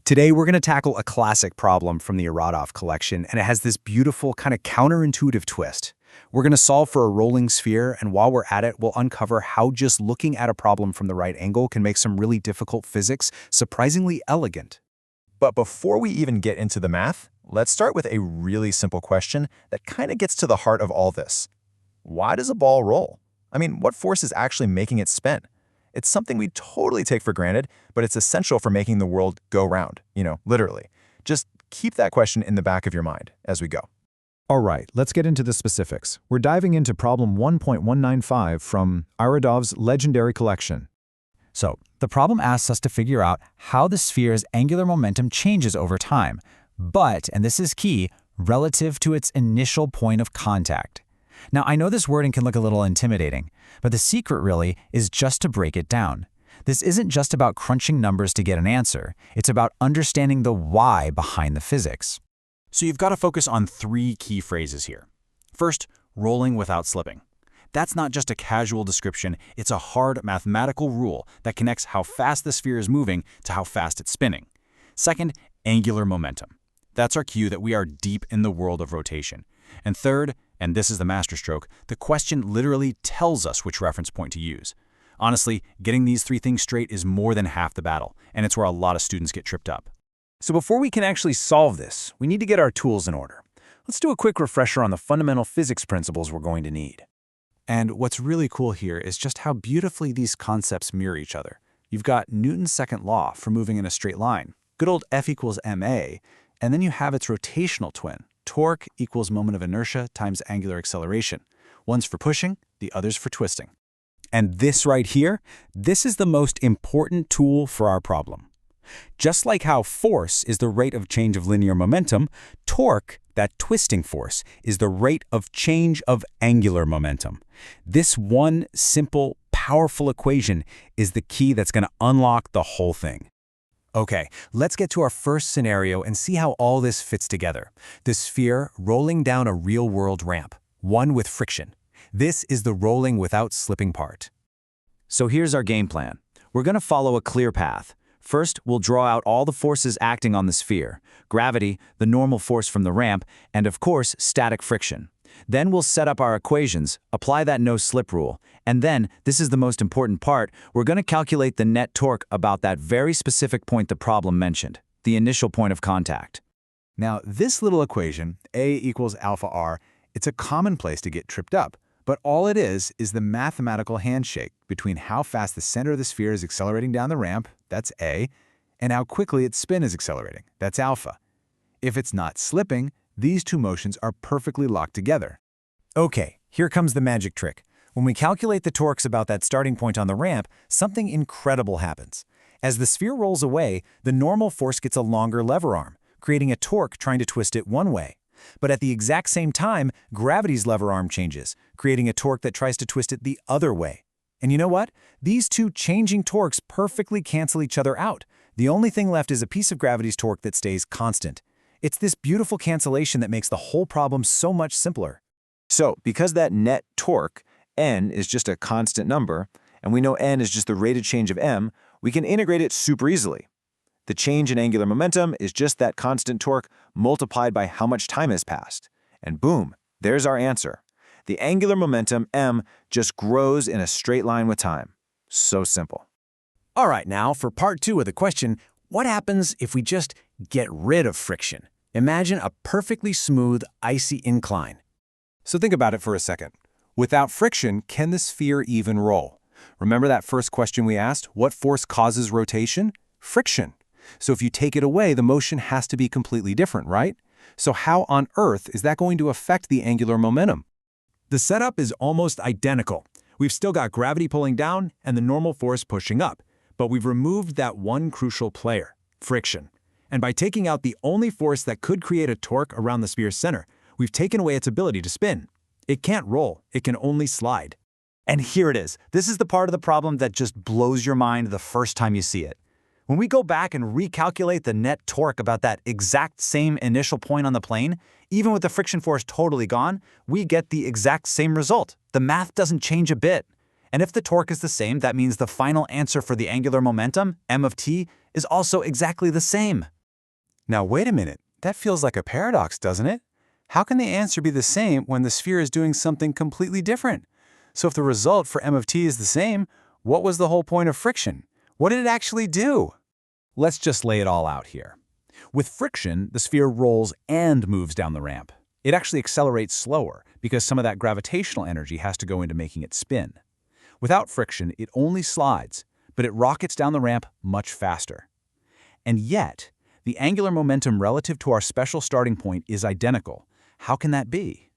Today, we're going to tackle a classic problem from the Irodov collection, and it has this beautiful, kind of counterintuitive twist. We're going to solve for a rolling sphere, and while we're at it, we'll uncover how just looking at a problem from the right angle can make some really difficult physics surprisingly elegant. But before we even get into the math, let's start with a really simple question that kind of gets to the heart of all this. Why does a ball roll? I mean, what force is actually making it spin? It's something we totally take for granted, but it's essential for making the world go round, literally. Just keep that question in the back of your mind as we go. All right, let's get into the specifics. We're diving into problem 1.195 from Irodov's legendary collection. So, the problem asks us to figure out how the sphere's angular momentum changes over time, but, and this is key, relative to its initial point of contact. Now, I know this wording can look a little intimidating, but the secret really is just to break it down. This isn't just about crunching numbers to get an answer. It's about understanding the why behind the physics. So you've got to focus on three key phrases here. First, rolling without slipping. That's not just a casual description, it's a hard mathematical rule that connects how fast the sphere is moving to how fast it's spinning. Second, angular momentum. That's our cue that we are deep in the world of rotation. And third, and this is the masterstroke, the question literally tells us which reference point to use. Honestly, getting these three things straight is more than half the battle, and it's where a lot of students get tripped up. So before we can actually solve this, we need to get our tools in order. Let's do a quick refresher on the fundamental physics principles we're going to need. And what's really cool here is just how beautifully these concepts mirror each other. You've got Newton's second law for moving in a straight line, good old F equals ma, and then you have its rotational twin, torque equals moment of inertia times angular acceleration. One's for pushing, the other's for twisting. And this right here, this is the most important tool for our problem. Just like how force is the rate of change of linear momentum, torque, that twisting force, is the rate of change of angular momentum. This one simple, powerful equation is the key that's going to unlock the whole thing. Okay, let's get to our first scenario and see how all this fits together. The sphere rolling down a real-world ramp, one with friction. This is the rolling without slipping part. So here's our game plan. We're going to follow a clear path. First, we'll draw out all the forces acting on the sphere: gravity, the normal force from the ramp, and of course, static friction. Then we'll set up our equations, apply that no-slip rule, and then, this is the most important part, we're going to calculate the net torque about that very specific point the problem mentioned, the initial point of contact. Now, this little equation, A equals alpha r, it's a common place to get tripped up, but all it is the mathematical handshake between how fast the center of the sphere is accelerating down the ramp, that's A, and how quickly its spin is accelerating, that's alpha. If it's not slipping, these two motions are perfectly locked together. Okay, here comes the magic trick. When we calculate the torques about that starting point on the ramp, something incredible happens. As the sphere rolls away, the normal force gets a longer lever arm, creating a torque trying to twist it one way. But at the exact same time, gravity's lever arm changes, creating a torque that tries to twist it the other way. And you know what? These two changing torques perfectly cancel each other out. The only thing left is a piece of gravity's torque that stays constant. It's this beautiful cancellation that makes the whole problem so much simpler. So, because that net torque, N, is just a constant number, and we know N is just the rate of change of M, we can integrate it super easily. The change in angular momentum is just that constant torque multiplied by how much time has passed. And boom, there's our answer. The angular momentum, M, just grows in a straight line with time. So simple. All right, now for part two of the question, what happens if we just get rid of friction? Imagine a perfectly smooth, icy incline. So think about it for a second. Without friction, can the sphere even roll? Remember that first question we asked? What force causes rotation? Friction. So if you take it away, the motion has to be completely different, right? So how on earth is that going to affect the angular momentum? The setup is almost identical. We've still got gravity pulling down and the normal force pushing up, but we've removed that one crucial player, friction. And by taking out the only force that could create a torque around the sphere's center, we've taken away its ability to spin. It can't roll, it can only slide. And here it is. This is the part of the problem that just blows your mind the first time you see it. When we go back and recalculate the net torque about that exact same initial point on the plane, even with the friction force totally gone, we get the exact same result. The math doesn't change a bit. And if the torque is the same, that means the final answer for the angular momentum, m of t, is also exactly the same. Now wait a minute, that feels like a paradox, doesn't it? How can the answer be the same when the sphere is doing something completely different? So if the result for m of t is the same, what was the whole point of friction? What did it actually do? Let's just lay it all out here. With friction, the sphere rolls and moves down the ramp. It actually accelerates slower because some of that gravitational energy has to go into making it spin. Without friction, it only slides, but it rockets down the ramp much faster. And yet, the angular momentum relative to our special starting point is identical. How can that be?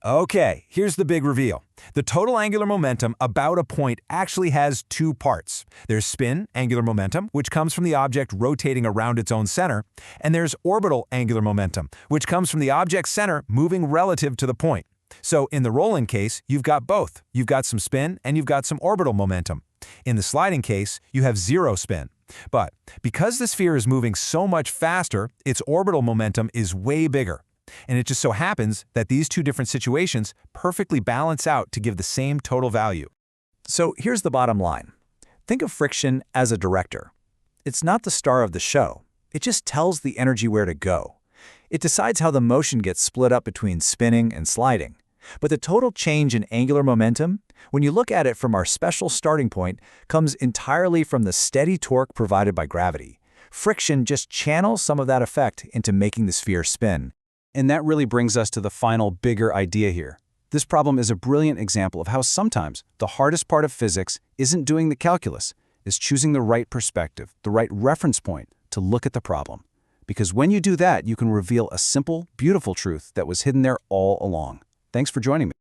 Okay, here's the big reveal. The total angular momentum about a point actually has two parts. There's spin, angular momentum, which comes from the object rotating around its own center, and there's orbital angular momentum, which comes from the object's center moving relative to the point. So in the rolling case, you've got both. You've got some spin and you've got some orbital momentum. In the sliding case, you have zero spin. But because the sphere is moving so much faster, its orbital momentum is way bigger. And it just so happens that these two different situations perfectly balance out to give the same total value. So here's the bottom line. Think of friction as a director. It's not the star of the show. It just tells the energy where to go. It decides how the motion gets split up between spinning and sliding. But the total change in angular momentum, when you look at it from our special starting point, comes entirely from the steady torque provided by gravity. Friction just channels some of that effect into making the sphere spin. And that really brings us to the final bigger idea here. This problem is a brilliant example of how sometimes the hardest part of physics isn't doing the calculus, it's choosing the right perspective, the right reference point to look at the problem. Because when you do that, you can reveal a simple, beautiful truth that was hidden there all along. Thanks for joining me.